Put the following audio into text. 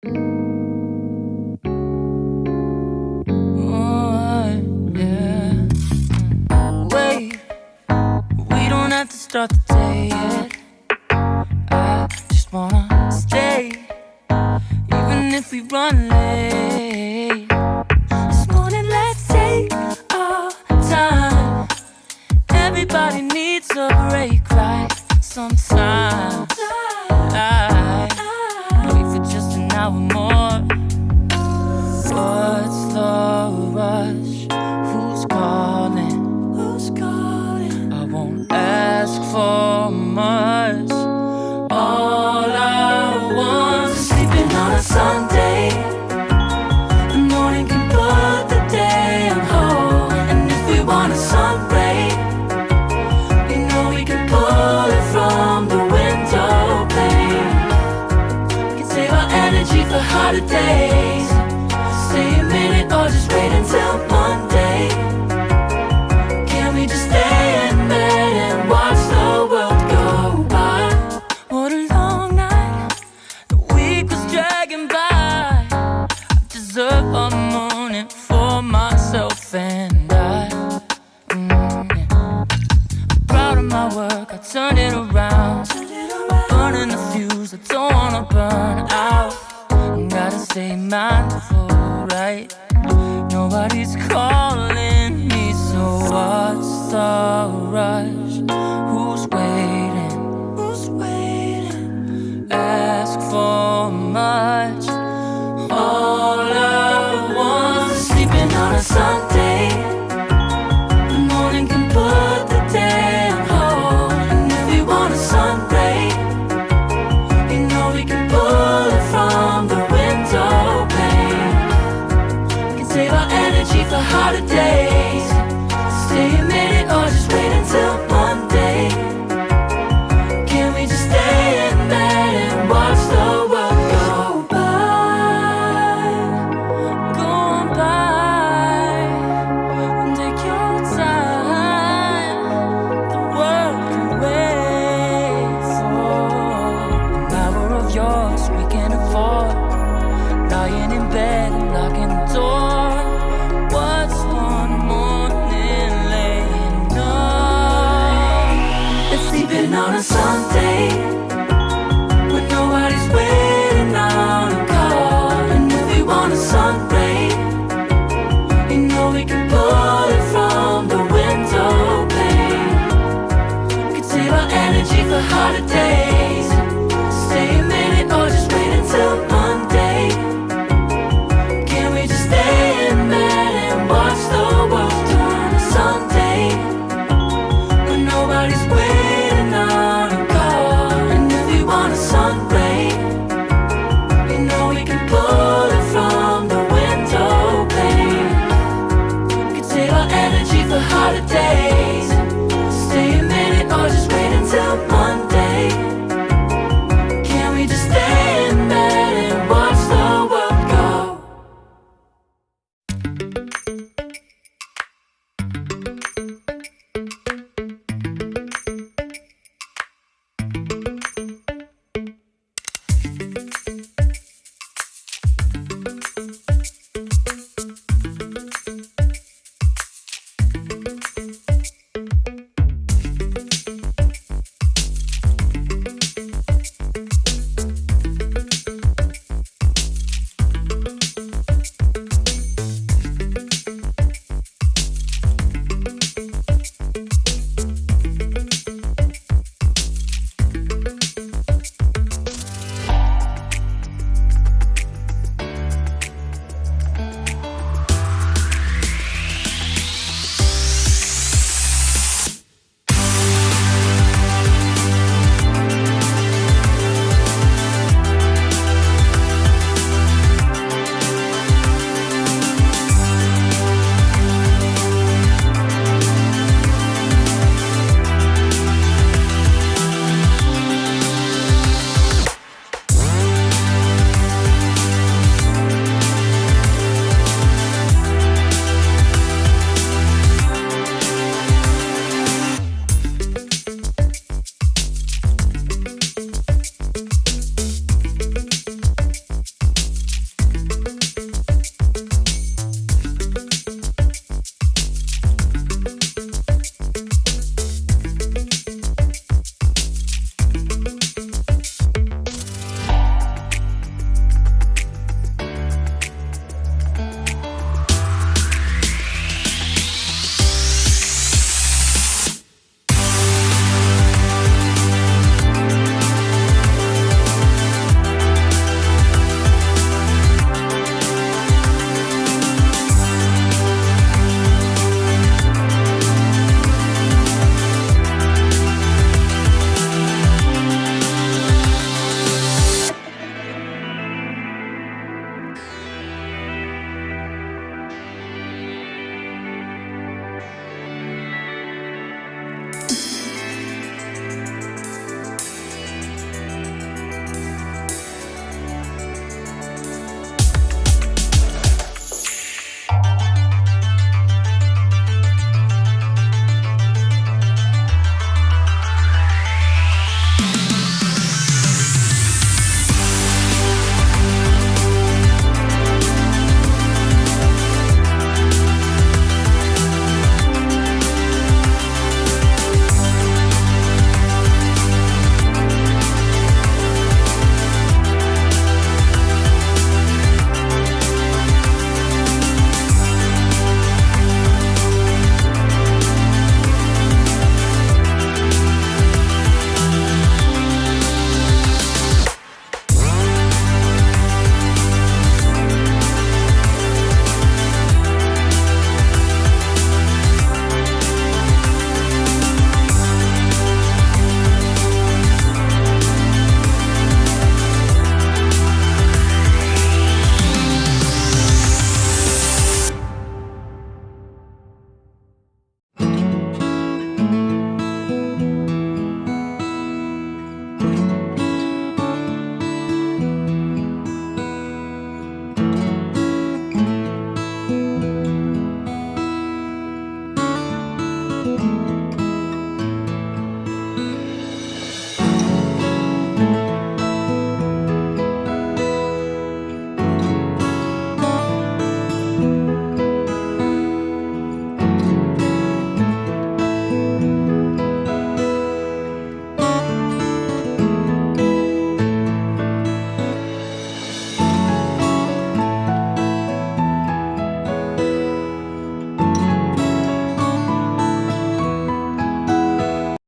Wait, we don't have to start the day yet. I just wanna stay, even if we run late. This morning, let's take our time. Everybody needs a break, right? Sometimes I wait for just an hour more. What's the rush? Who's calling? Who's calling? I won't ask for much. All I want is sleeping on a Sunday. The morning can put the day on hold. And if we want a sun ray, we know we can pull it from the window pane. We can save our energy for harder days. Stay a minute or just wait until Monday. Can we just stay in bed and watch the world go by? What a long night, the week was dragging by. I deserve a moment for myself and I. I'm proud of my work, I turned it around. Burning the fuse, I don't wanna burn out. Gotta stay mindful, right? Nobody's calling me, so what's the rush? Who's waiting? Who's waiting? Ask for much.